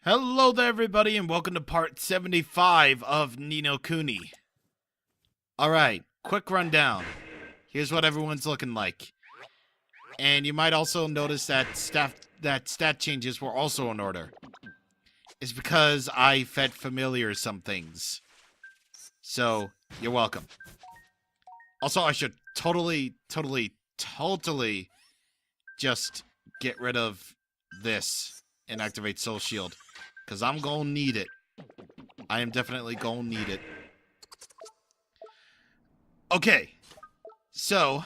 Hello there, everybody, and welcome to part 75 of Ni no Kuni. Alright, quick rundown. Here's what everyone's looking like. And you might also notice that stat changes were also in order. It's because I fed familiar some things. So, you're welcome. Also, I should totally just get rid of this and activate Soul Shield. Because I'm gonna need it. I am definitely gonna need it. Okay. So,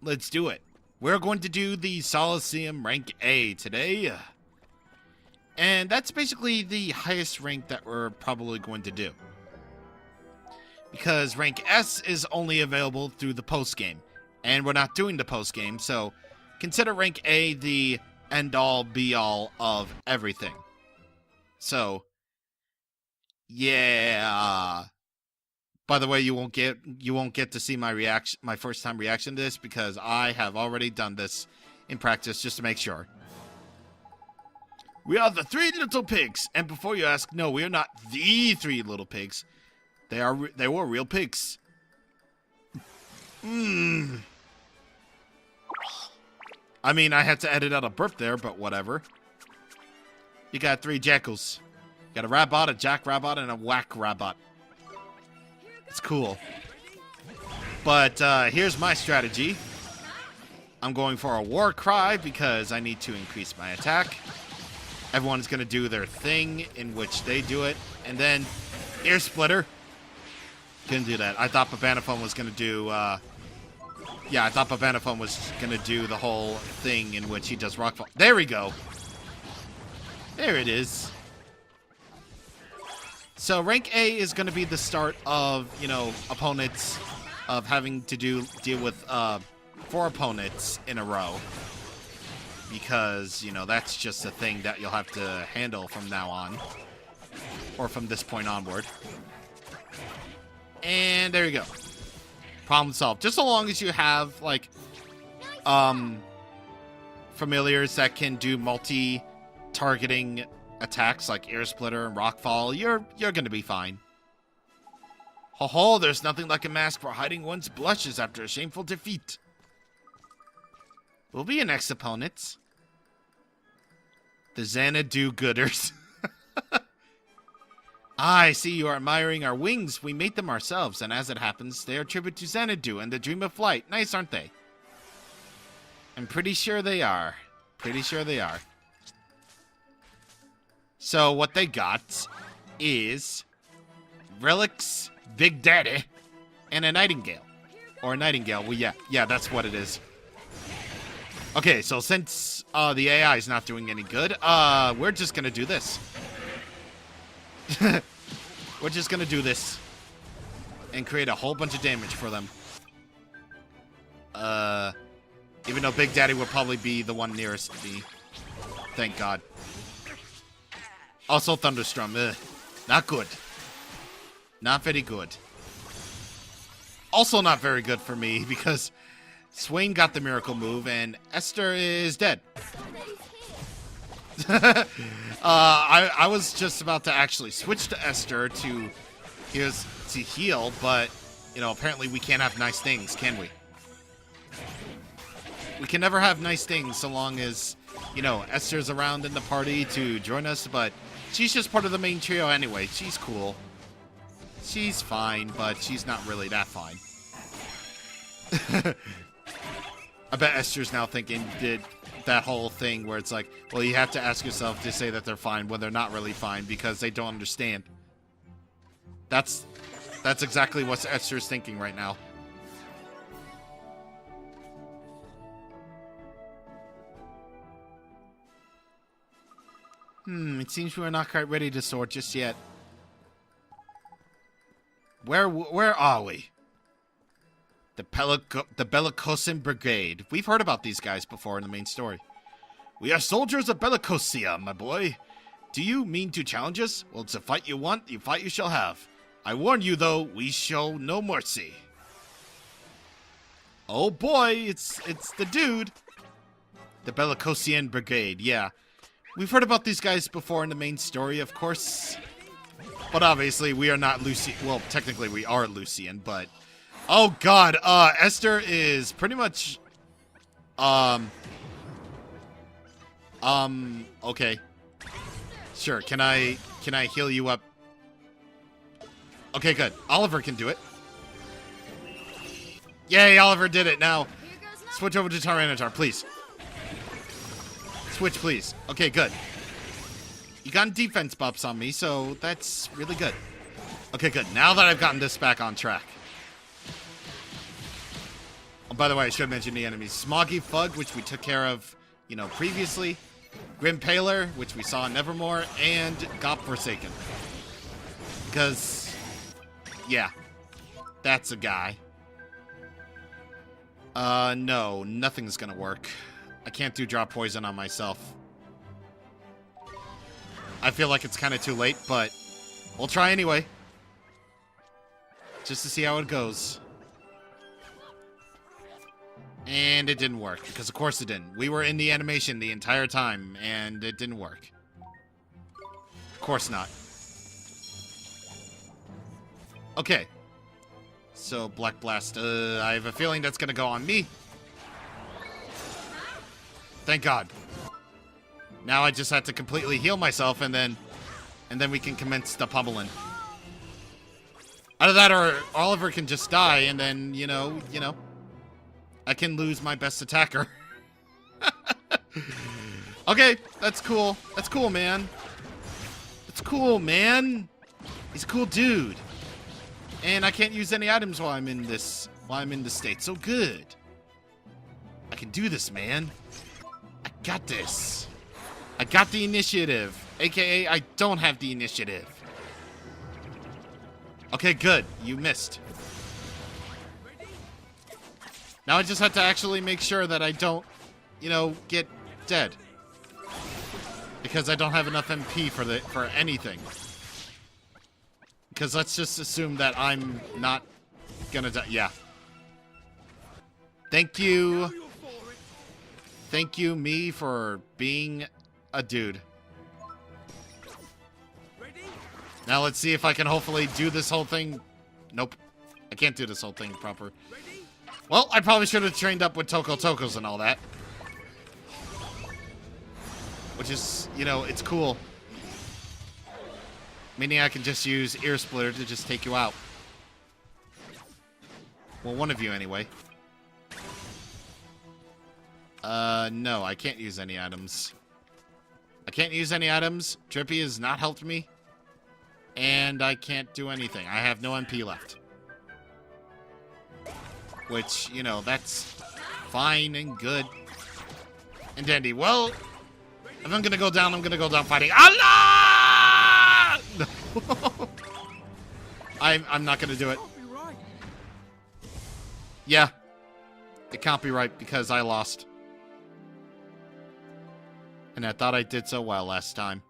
let's do it. We're going to do the Solosseum rank A today. And that's basically the highest rank that we're probably going to do. Because rank S is only available through the post-game. And we're not doing the post-game, so consider rank A the end-all, be-all of everything. So, yeah. By the way, you won't get to see my first time reaction to this because I have already done this in practice just to make sure. We are the three little pigs, and before you ask, no, we are not the three little pigs. They were real pigs. I mean, I had to edit out a burp there, but whatever. You got three jackals. You got a rabbit, a jack rabbit, and a whack rabbit. It's cool. But here's my strategy. I'm going for a war cry because I need to increase my attack. Everyone's going to do their thing in which they do it. And then ear splitter. Couldn't do that. I thought Babanaphone was going to do... I thought Babanaphone was going to do the whole thing in which he does rockfall. There we go. There it is. So rank A is going to be the start of, opponents of having to deal with 4 opponents in a row. Because, that's just a thing that you'll have to handle from now on. Or from this point onward. And there you go. Problem solved. Just so long as you have, familiars that can do multi-targeting attacks like Air Splitter and Rockfall, you're gonna be fine. Ho-ho, there's nothing like a mask for hiding one's blushes after a shameful defeat. We'll be your next opponents. The Xanadu Gooders. I see you are admiring our wings. We made them ourselves, and as it happens, they are tribute to Xanadu and the Dream of Flight. Nice, aren't they? I'm pretty sure they are. So what they got is Relics, Big Daddy, and a Nightingale. Or a Nightingale. Well, yeah, that's what it is. Okay, so since the AI is not doing any good, we're just going to do this. We're just going to do this and create a whole bunch of damage for them. Even though Big Daddy will probably be the one nearest me. Thank God. Also Thunderstrom. Not good. Not very good. Also not very good for me because Swain got the miracle move and Esther is dead. I was just about to actually switch to Esther to heal, but apparently we can't have nice things, can we? We can never have nice things so long as Esther's around in the party to join us, but she's just part of the main trio anyway. She's cool. She's fine, but she's not really that fine. I bet Esther's now thinking that whole thing where it's like, well, you have to ask yourself to say that they're fine when they're not really fine because they don't understand. That's exactly what Esther's thinking right now. It seems we're not quite ready to soar just yet. Where are we? The Bellicosan Brigade. We've heard about these guys before in the main story. We are soldiers of Bellicosia, my boy. Do you mean to challenge us? Well, it's a fight you want, the fight you shall have. I warn you, though, we show no mercy. Oh boy, it's the dude. The Bellicosian Brigade, yeah. We've heard about these guys before in the main story, of course. But obviously, we are not Lucy. Well, technically, we are Lucian, but... Oh, God. Esther is pretty much... Okay. Sure, can I heal you up? Okay, good. Oliver can do it. Yay, Oliver did it. Now, switch over to Tyranitar, please. Switch, please. Okay, good. You got defense buffs on me, so that's really good. Okay, good. Now that I've gotten this back on track. Oh, by the way, I should mention the enemies. Smoggy Fug, which we took care of, you know, previously. Grim Paler, which we saw in Nevermore. And Gop Forsaken. Because, yeah. That's a guy. No. Nothing's gonna work. I can't do drop poison on myself. I feel like it's kind of too late, but we'll try anyway. Just to see how it goes. And it didn't work, because of course it didn't. We were in the animation the entire time, and it didn't work. Of course not. Okay. So, Black Blast. I have a feeling that's going to go on me. Thank God. Now I just have to completely heal myself, and then we can commence the pummeling. Either that or Oliver can just die, and then, you know, I can lose my best attacker. Okay, that's cool. That's cool, man. That's cool, man. He's a cool dude. And I can't use any items while I'm in this state. So good. I can do this, man. I got this. I got the initiative. AKA, I don't have the initiative. Okay, good. You missed. Now I just have to actually make sure that I don't, you know, get dead. Because I don't have enough MP for anything. Because let's just assume that I'm not gonna die. Yeah. Thank you. Thank you, me, for being a dude. Now let's see if I can hopefully do this whole thing. Nope. I can't do this whole thing proper. Well, I probably should have trained up with Tokos and all that. Which is, you know, it's cool. Meaning I can just use Ear Splitter to just take you out. Well, one of you anyway. No, I can't use any items. I can't use any items. Trippy has not helped me. And I can't do anything. I have no MP left. Which, you know, that's fine and good. And dandy. Well, if I'm gonna go down, I'm gonna go down fighting. Allah! No. I'm not gonna do it. Yeah. It can't be right because I lost. And I thought I did so well last time.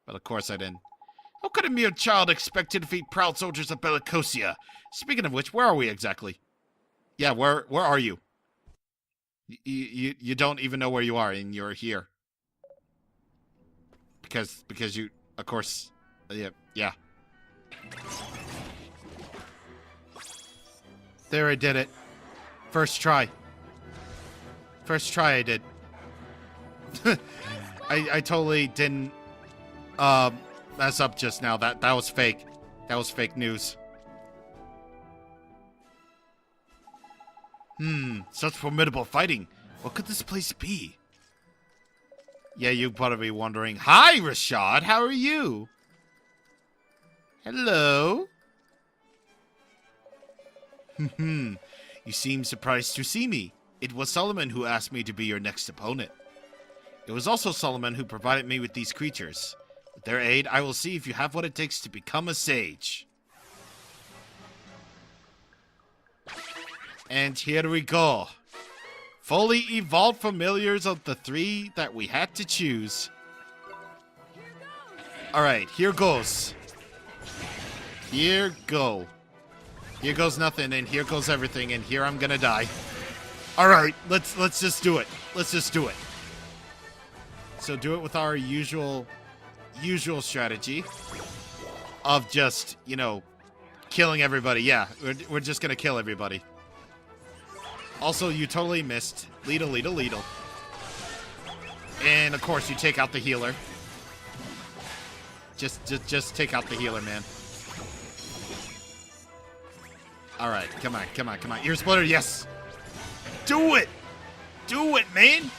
But of course I didn't. How could a mere child expect to defeat proud soldiers of Bellicosia? Speaking of which, where are we exactly? Yeah, where are you? You don't even know where you are, and you're here. Because you, of course, yeah. There, I did it. First try. First try I did. I totally didn't mess up just now. That was fake. That was fake news. Such formidable fighting. What could this place be? Yeah, you probably be wondering. Hi, Rashad. How are you? Hello. You seem surprised to see me. It was Solomon who asked me to be your next opponent. It was also Solomon who provided me with these creatures. With their aid, I will see if you have what it takes to become a sage. And here we go. Fully evolved familiars of the 3 that we had to choose. Alright, here goes. Here go. Here goes nothing, and here goes everything, and here I'm gonna die. Alright, let's just do it. Let's just do it. So do it with our usual strategy of just, you know, killing everybody. Yeah, we're just gonna kill everybody. Also, you totally missed. Leedle. And of course, you take out the healer. Just take out the healer, man. All right, come on. Ear splitter, yes. Do it, man.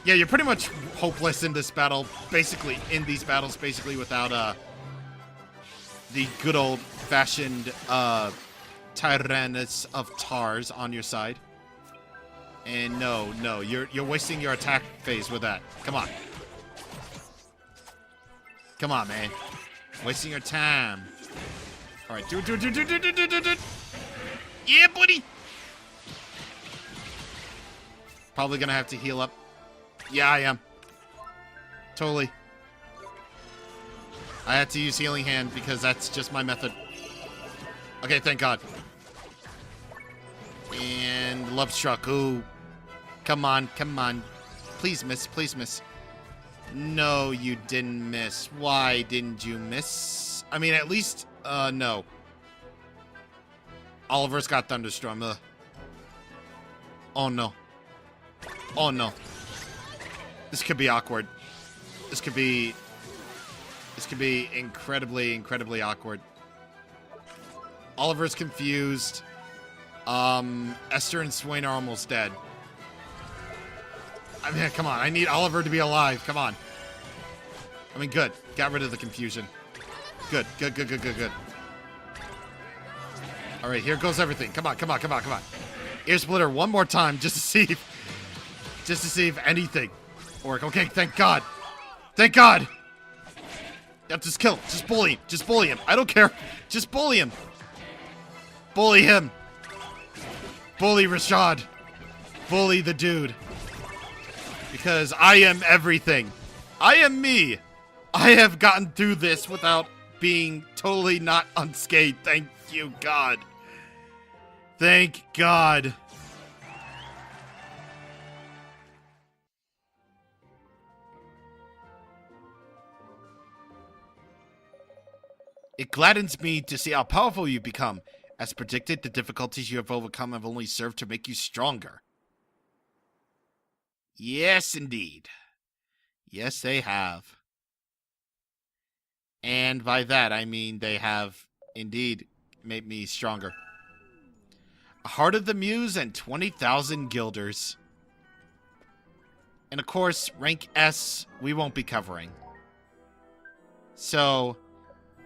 Yeah, you're pretty much hopeless in this battle. Basically, in these battles, without the good old-fashioned Tyrannus of Tars on your side. And no, you're wasting your attack phase with that. Come on. Come on, man. Wasting your time. All right, do it. Yeah, buddy. Probably gonna have to heal up. Yeah, I am. Totally. I had to use Healing Hand because that's just my method. Okay, thank God. And Love Struck. Ooh. Come on. Please miss. No, you didn't miss. Why didn't you miss? I mean, at least, no. Oliver's got Thunderstorm. Oh, no. This could be awkward. This could be incredibly awkward. Oliver's confused. Esther and Swain are almost dead. I mean, come on. I need Oliver to be alive. Come on. I mean, good. Got rid of the confusion. Good. All right, here goes everything. Come on. Ear splitter one more time just to see if anything work. Okay, thank God. Yep, just kill him. Just bully him. I don't care. Just bully him. Bully him. Bully Rashad. Bully the dude. Because I am everything. I am me. I have gotten through this without being totally not unscathed. Thank you, God. Thank God. It gladdens me to see how powerful you've become. As predicted, the difficulties you have overcome have only served to make you stronger. Yes, indeed. Yes, they have. And by that, I mean they have, indeed, made me stronger. A Heart of the Muse and 20,000 guilders. And of course, rank S, we won't be covering. So,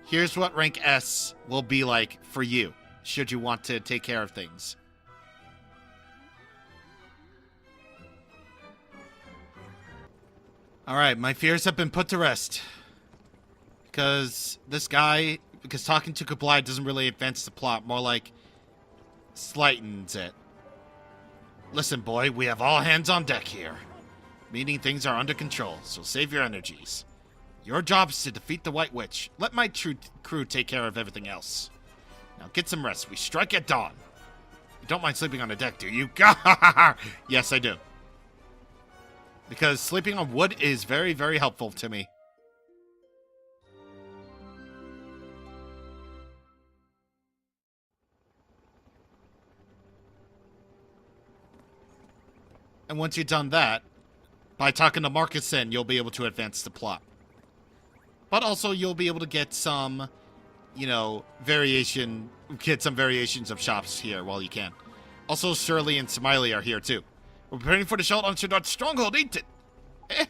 here's what rank S will be like for you, should you want to take care of things. Alright, my fears have been put to rest. Because talking to Kublai doesn't really advance the plot, more like slightens it. Listen, boy, we have all hands on deck here. Meaning things are under control, so save your energies. Your job is to defeat the White Witch. Let my crew take care of everything else. Now get some rest. We strike at dawn. You don't mind sleeping on the deck, do you? Yes, I do. Because sleeping on wood is very, very helpful to me. And once you've done that, by talking to Marcuson, you'll be able to advance the plot. But also, you'll be able to get some, variations of shops here while you can. Also, Shirley and Smiley are here, too. We're preparing for the assault on Shadar's stronghold, ain't it? Eh?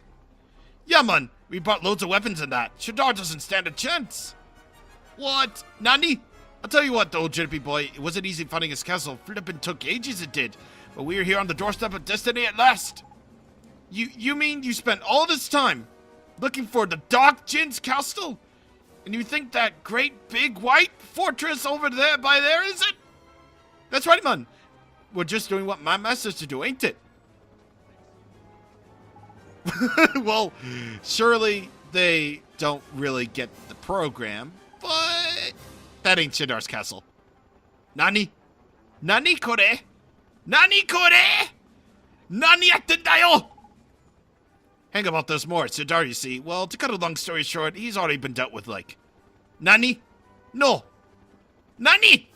Yeah, man. We brought loads of weapons and that. Shadar doesn't stand a chance. What? Nani? I'll tell you what, though, Jippy boy. It wasn't easy finding his castle. Flippin' took ages, it did. But we are here on the doorstep of destiny at last. You mean you spent all this time looking for the Dark Jin's castle? And you think that great big white fortress over there by there is it? That's right, man. We're just doing what my master's to do, ain't it? Well, surely they don't really get the program, but that ain't Shadar's castle. Nani? Nani kore? Nani kore? Nani yatte da yo? Hang about there's more. Sidar, you see. Well, to cut a long story short, he's already been dealt with, like. Nani? No. Nani?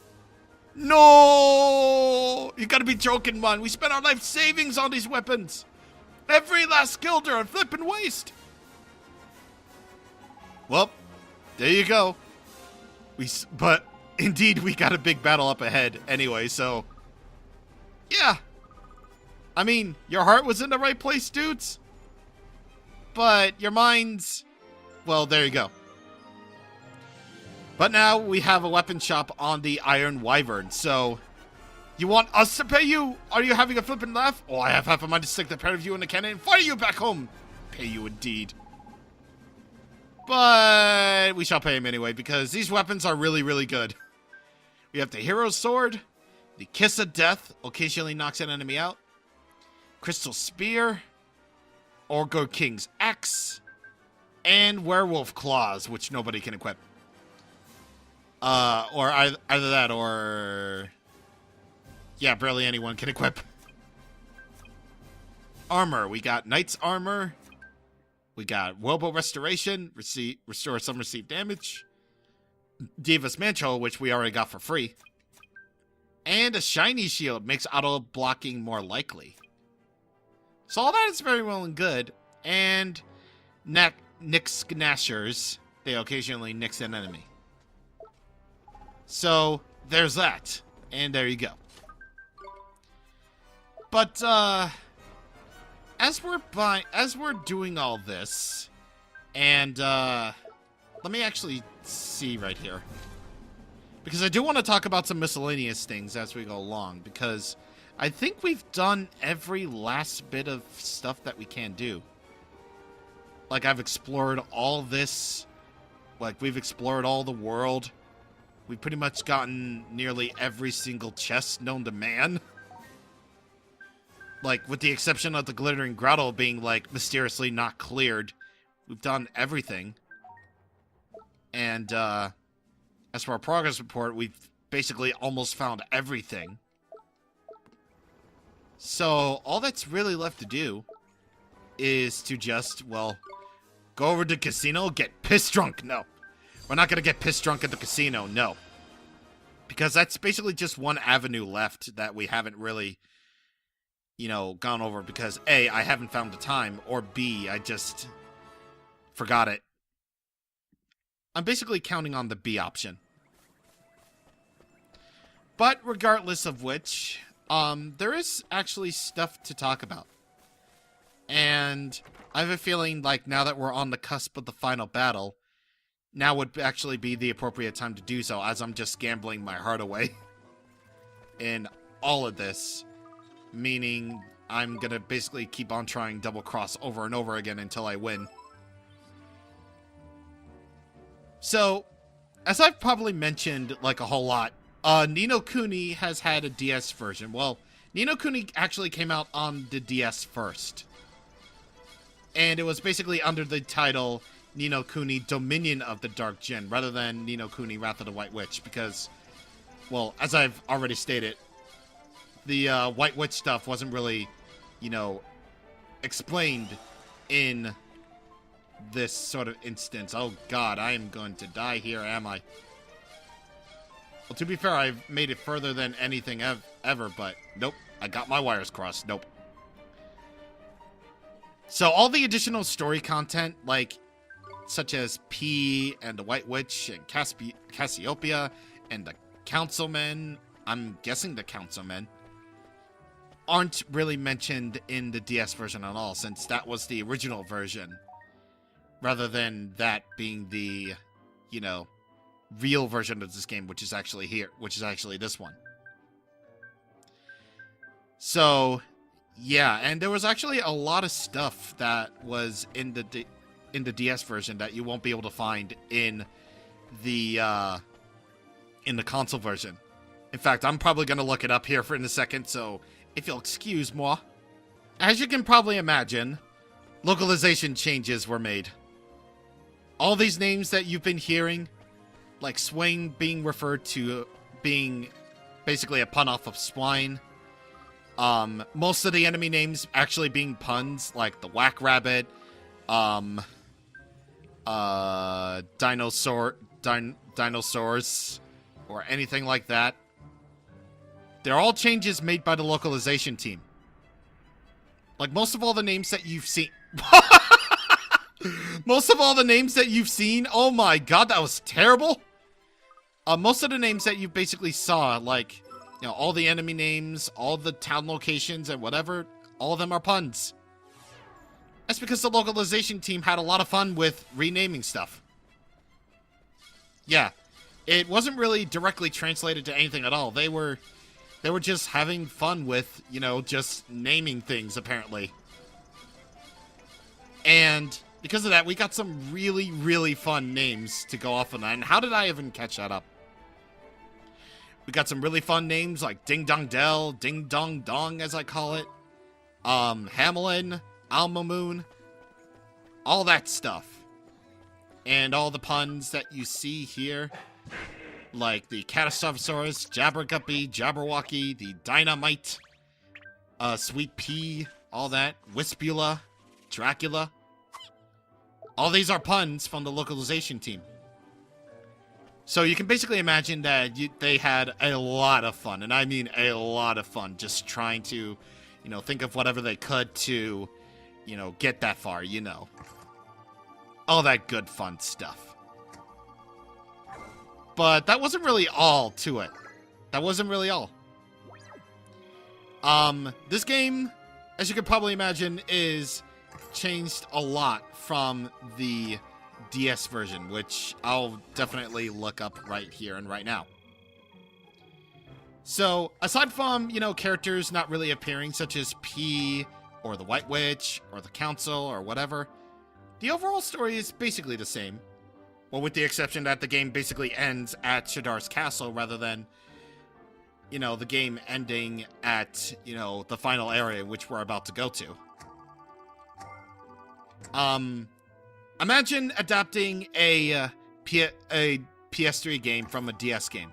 No! You gotta be joking, man. We spent our life savings on these weapons. Every last gilder a flippin' waste. Well, there you go. But indeed, we got a big battle up ahead anyway, so. Yeah. I mean, your heart was in the right place, dudes. But your minds, well, there you go. But now we have a weapon shop on the Iron Wyvern, so you want us to pay you? Are you having a flippin' laugh? Oh, I have half a mind to stick the pair of you in a cannon and fire you back home. Pay you indeed. But we shall pay him anyway, because these weapons are really, really good. We have the Hero's Sword, the Kiss of Death, occasionally knocks an enemy out, Crystal Spear, Orgo King's Axe, and Werewolf Claws, which nobody can equip. Or either that, or... yeah, barely anyone can equip. Armor. We got Knight's Armor. We got Robo Restoration. Restore some received damage. Diva's Mantle, which we already got for free. And a Shiny Shield. Makes auto-blocking more likely. So all that is very well and good. And Nix Gnashers. They occasionally nix an enemy. So, there's that. And there you go. But, as we're doing all this, and, let me actually see right here. Because I do want to talk about some miscellaneous things as we go along, because I think we've done every last bit of stuff that we can do. Like, I've explored all this. Like, we've explored all the world. We've pretty much gotten nearly every single chest known to man. Like, with the exception of the Glittering Grotto being, like, mysteriously not cleared. We've done everything. And, as for our progress report, we've basically almost found everything. So, all that's really left to do is to just, well, go over to the casino, get pissed drunk. No. We're not going to get pissed drunk at the casino, no. Because that's basically just one avenue left that we haven't really, you know, gone over. Because A, I haven't found the time, or B, I just forgot it. I'm basically counting on the B option. But regardless of which, there is actually stuff to talk about. And I have a feeling like now that we're on the cusp of the final battle, now would actually be the appropriate time to do so, as I'm just gambling my heart away in all of this. Meaning, I'm gonna basically keep on trying double cross over and over again until I win. So, as I've probably mentioned like a whole lot, Ni no Kuni has had a DS version. Well, Ni no Kuni actually came out on the DS first. And it was basically under the title Ni no Kuni Dominion of the Dark Djinn, rather than Ni no Kuni Wrath of the White Witch, because, well, as I've already stated, the White Witch stuff wasn't really, you know, explained in this sort of instance. Oh god, I am going to die here, am I? Well, to be fair, I've made it further than anything ever, but nope, I got my wires crossed, nope. So all the additional story content, like, such as P and the White Witch and Cassiopeia and the Councilmen, I'm guessing the Councilmen, aren't really mentioned in the DS version at all, since that was the original version, rather than that being the, you know, real version of this game, which is actually here, which is actually this one. So, yeah, and there was actually a lot of stuff that was in the DS version that you won't be able to find in the console version. In fact, I'm probably going to look it up here in a second, so if you'll excuse moi. As you can probably imagine, localization changes were made. All these names that you've been hearing, like Swain being referred to being basically a pun off of swine. Most of the enemy names actually being puns, like the Whack Rabbit, dinosaurs, or anything like that. They're all changes made by the localization team. Like, most of all the names that you've seen... Most of all the names that you've seen... Oh my god, that was terrible! Most of the names that you basically saw, like, you know, all the enemy names, all the town locations, and whatever, all of them are puns. That's because the localization team had a lot of fun with renaming stuff. Yeah, it wasn't really directly translated to anything at all. They were just having fun with, you know, just naming things, apparently. And because of that, we got some really, really fun names to go off on that. And how did I even catch that up? We got some really fun names like Ding Dong Dell, Ding Dong Dong, as I call it. Hamelin, Alma Moon. All that stuff. And all the puns that you see here. Like the Catastrophosaurus, Jabberguppy, Jabberwocky, the Dynamite, Sweet Pea, all that. Wispula, Dracula. All these are puns from the localization team. So you can basically imagine that they had a lot of fun, and I mean a lot of fun, just trying to, you know, think of whatever they could to, you know, get that far, you know. All that good fun stuff. But that wasn't really all to it. That wasn't really all. This game, as you can probably imagine, is changed a lot from the DS version, which I'll definitely look up right here and right now. So, aside from, you know, characters not really appearing, such as P, or the White Witch, or the Council, or whatever, the overall story is basically the same. Well, with the exception that the game basically ends at Shadar's castle rather than, you know, the game ending at, you know, the final area which we're about to go to. Imagine adapting a PS3 game from a DS game.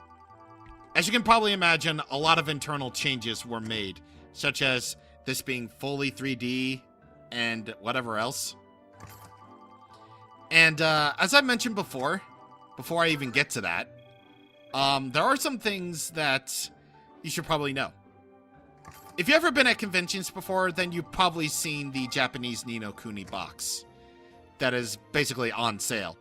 As you can probably imagine, a lot of internal changes were made, such as this being fully 3D and whatever else. And as I mentioned before I even get to that, there are some things that you should probably know. If you've ever been at conventions before, then you've probably seen the Japanese Ni no Kuni box that is basically on sale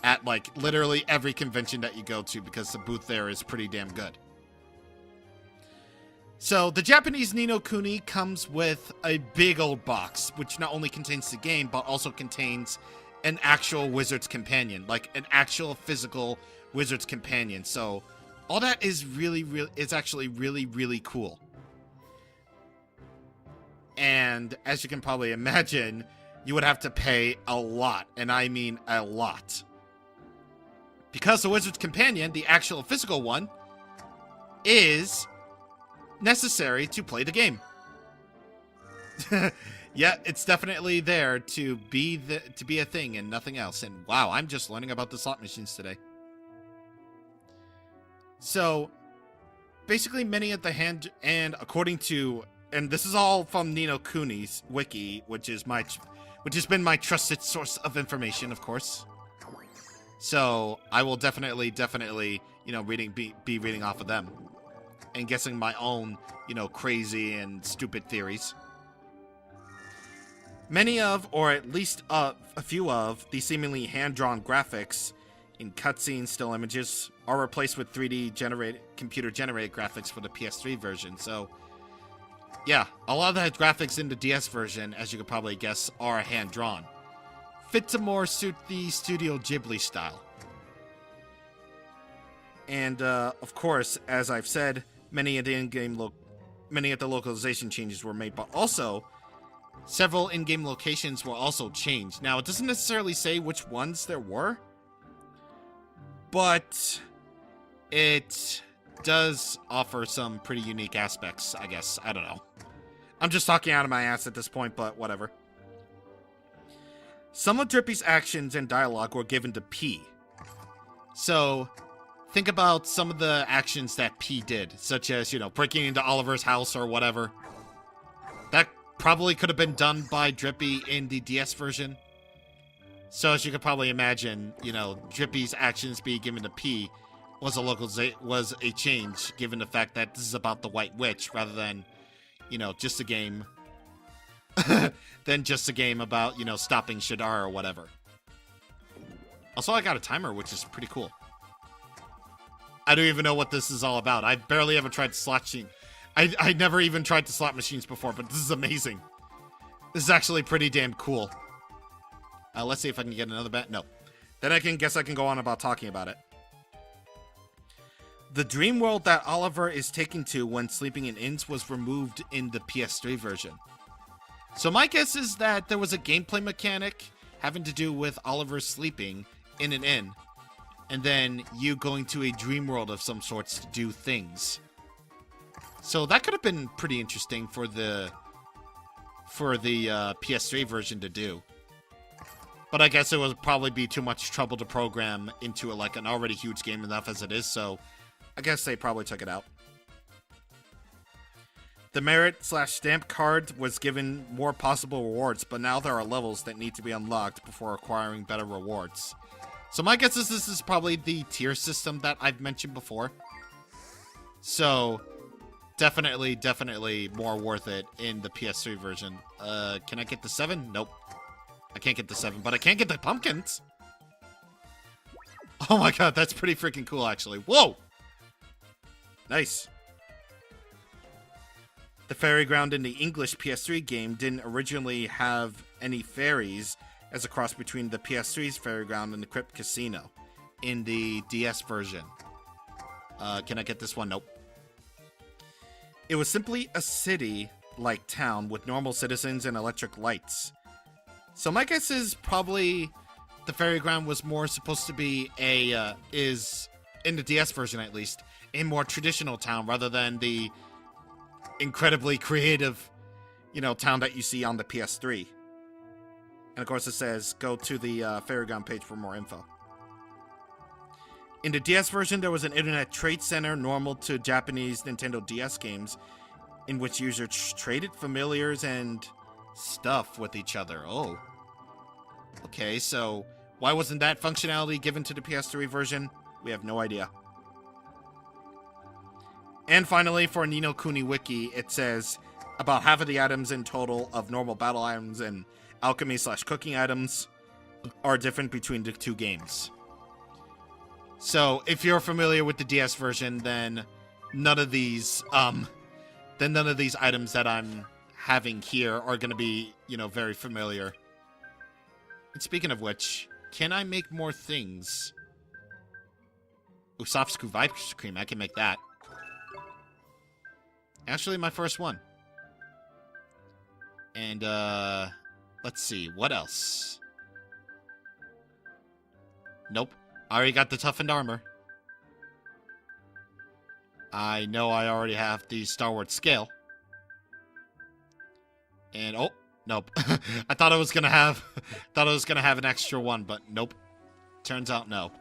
at, like, literally every convention that you go to, because the booth there is pretty damn good. So, the Japanese Ni no Kuni comes with a big old box, which not only contains the game, but also contains an actual Wizard's Companion, like an actual physical Wizard's Companion. So, all that is actually really cool. And as you can probably imagine, you would have to pay a lot, and I mean a lot. Because the Wizard's Companion, the actual physical one, is necessary to play the game. Yeah, it's definitely there to be a thing and nothing else. And wow, I'm just learning about the slot machines today. So, basically many at the hand, and according to, and this is all from Ni no Kuni's wiki, which has been my trusted source of information, of course. So, I will definitely, you know, be reading off of them. And guessing my own, you know, crazy and stupid theories. Many of, or at least a few of, the seemingly hand-drawn graphics in cutscenes, still images, are replaced with 3D computer-generated graphics for the PS3 version. So, yeah, a lot of the graphics in the DS version, as you could probably guess, are hand-drawn. Fit to more suit the Studio Ghibli style. And, of course, as I've said, many of the localization changes were made, but also several in-game locations were also changed. Now, it doesn't necessarily say which ones there were, but it does offer some pretty unique aspects, I guess. I don't know. I'm just talking out of my ass at this point, but whatever. Some of Drippy's actions and dialogue were given to P. So, think about some of the actions that P did, such as, you know, breaking into Oliver's house or whatever. That probably could have been done by Drippy in the DS version. So as you could probably imagine, you know, Drippy's actions being given to P was a change, given the fact that this is about the White Witch rather than, you know, just a game than just a game about, you know, stopping Shadar or whatever. Also, I got a timer, which is pretty cool. I don't even know what this is all about. I barely ever tried slot machine. I never even tried the slot machines before, but this is amazing. This is actually pretty damn cool. Let's see if I can get another bet. No. Then I can go on about talking about it. The dream world that Oliver is taken to when sleeping in inns was removed in the PS3 version. So my guess is that there was a gameplay mechanic having to do with Oliver sleeping in an inn, and then you going to a dream world of some sorts to do things. So that could have been pretty interesting for the PS3 version to do. But I guess it would probably be too much trouble to program into like an already huge game enough as it is, so I guess they probably took it out. The merit/stamp card was given more possible rewards, but now there are levels that need to be unlocked before acquiring better rewards. So my guess is this is probably the tier system that I've mentioned before. So definitely more worth it in the PS3 version. Can I get the 7? Nope. I can't get the 7, but I can get the pumpkins. Oh my god, that's pretty freaking cool, actually. Whoa! Nice. The fairy ground in the English PS3 game didn't originally have any fairies as a cross between the PS3's fairy ground and the Crypt Casino in the DS version. Can I get this one? Nope. It was simply a city-like town with normal citizens and electric lights. So my guess is probably the fairy ground was more supposed to be is, in the DS version at least, a more traditional town rather than the incredibly creative, you know, town that you see on the PS3. And of course it says, go to the fairy ground page for more info. In the DS version, there was an internet trade center normal to Japanese Nintendo DS games in which users traded familiars and stuff with each other. Oh. Okay, so why wasn't that functionality given to the PS3 version? We have no idea. And finally, for Ni no Kuni Wiki, it says about half of the items in total of normal battle items and alchemy/cooking items are different between the two games. So, if you're familiar with the DS version, then none of these items that I'm having here are going to be, you know, very familiar. And speaking of which, can I make more things? Ooh, soft scoop ice cream, I can make that. Actually, my first one. And, let's see, what else? Nope. I already got the toughened armor. I know I already have the Star Wars scale. And, oh, nope. I thought I was gonna have an extra one, but nope. Turns out no.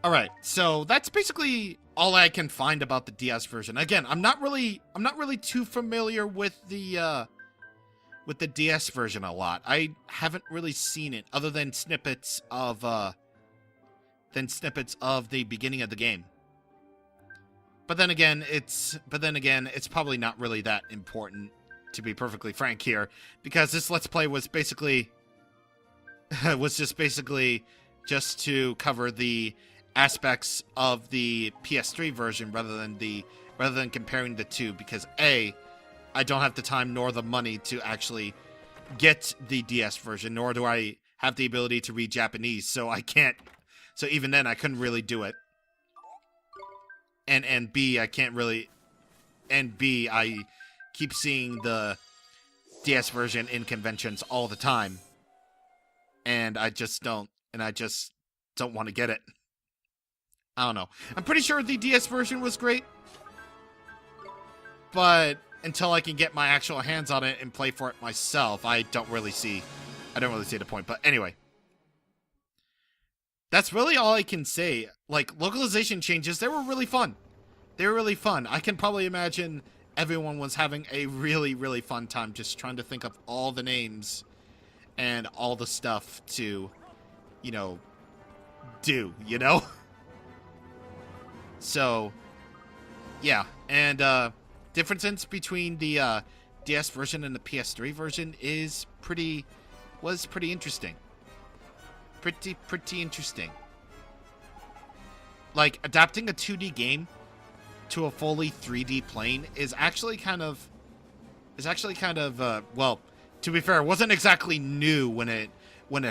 Alright, so that's basically all I can find about the DS version. Again, I'm not really too familiar with the DS version a lot. I haven't really seen it other than snippets of the beginning of the game. But then again, it's probably not really that important, to be perfectly frank here, because this Let's Play was basically just to cover the aspects of the PS3 version rather than comparing the two, because A, I don't have the time nor the money to actually get the DS version, nor do I have the ability to read Japanese, so even then I couldn't really do it. And B, I keep seeing the DS version in conventions all the time. And I just don't want to get it. I don't know. I'm pretty sure the DS version was great. But until I can get my actual hands on it and play for it myself, I don't really see the point. But anyway. That's really all I can say. Like, localization changes, they were really fun. They were really fun. I can probably imagine everyone was having a really, really fun time just trying to think of all the names and all the stuff to, you know, do, you know? So, yeah. And differences between the DS version and the PS3 version was pretty interesting. Pretty interesting. Like, adapting a 2D game to a fully 3D plane is actually kind of, well, to be fair, it wasn't exactly new when it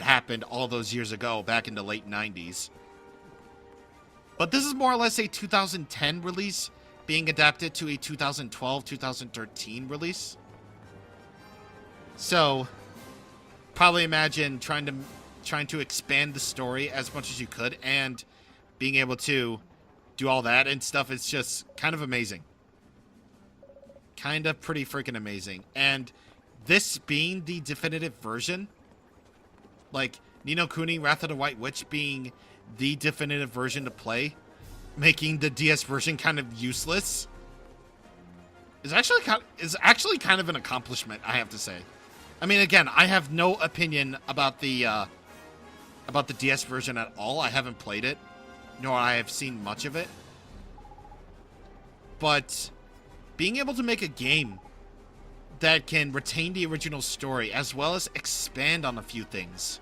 happened all those years ago, back in the late 90s. But this is more or less a 2010 release being adapted to a 2012-2013 release. So, probably imagine trying to expand the story as much as you could, and being able to do all that and stuff is just kind of amazing. Kind of pretty freaking amazing. And this being the definitive version, like Ni no Kuni Wrath of the White Witch being the definitive version to play, making the DS version kind of useless, is actually kind of an accomplishment, I have to say. I mean, again, I have no opinion about the DS version at all. I haven't played it, nor I have seen much of it. But being able to make a game that can retain the original story as well as expand on a few things,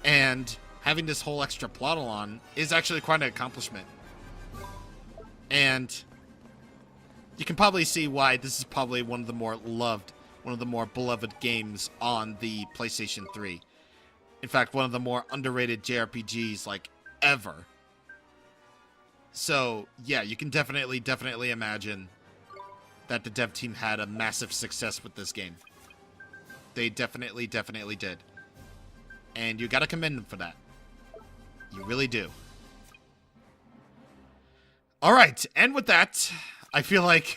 and having this whole extra plot along, is actually quite an accomplishment. And you can probably see why this is probably one of the more beloved games on the PlayStation 3. In fact, one of the more underrated JRPGs, like, ever. So, yeah, you can definitely imagine that the dev team had a massive success with this game. They definitely did. And you gotta commend them for that. You really do. Alright, and with that, I feel like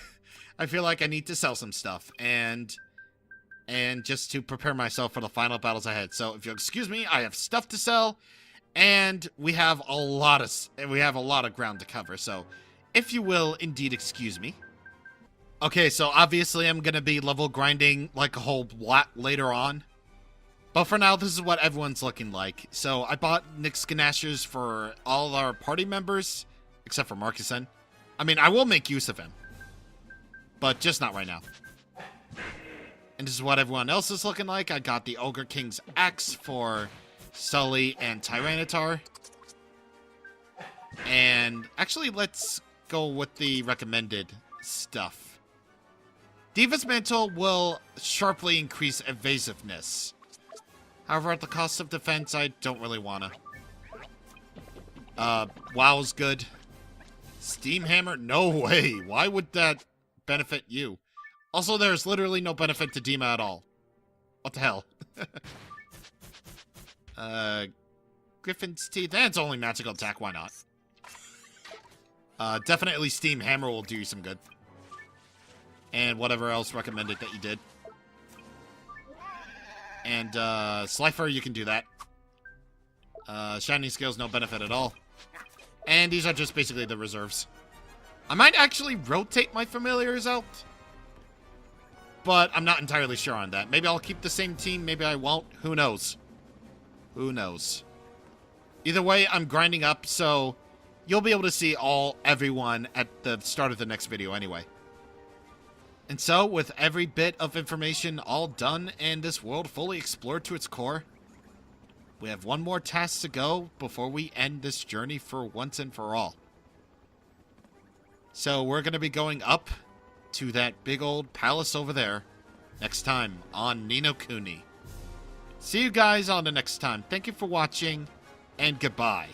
I need to sell some stuff, and just to prepare myself for the final battles ahead. So if you'll excuse me, I have stuff to sell, and we have a lot of ground to cover. So if you will indeed excuse me. Okay, so obviously I'm gonna be level grinding like a whole lot later on. But for now, this is what everyone's looking like. So I bought Nick's Ganashers for all our party members, except for Marcuson. I mean, I will make use of him, but just not right now. And this is what everyone else is looking like. I got the Ogre King's Axe for Sully and Tyranitar. And actually, let's go with the recommended stuff. Diva's Mantle will sharply increase evasiveness. However, at the cost of defense, I don't really wanna. WoW's good. Steam Hammer? No way. Why would that benefit you? Also, there's literally no benefit to Dima at all. What the hell? Griffin's Teeth. That's only magical attack. Why not? Definitely Steam Hammer will do you some good. And whatever else recommended that you did. And, Slifer, you can do that. Shining Scales, no benefit at all. And these are just basically the reserves. I might actually rotate my familiars out, but I'm not entirely sure on that. Maybe I'll keep the same team, maybe I won't. Who knows? Who knows? Either way, I'm grinding up, so you'll be able to see everyone at the start of the next video anyway. And so, with every bit of information all done and this world fully explored to its core, we have one more task to go before we end this journey for once and for all. So we're going to be going up to that big old palace over there next time on Ni no Kuni. See you guys on the next time. Thank you for watching, and goodbye.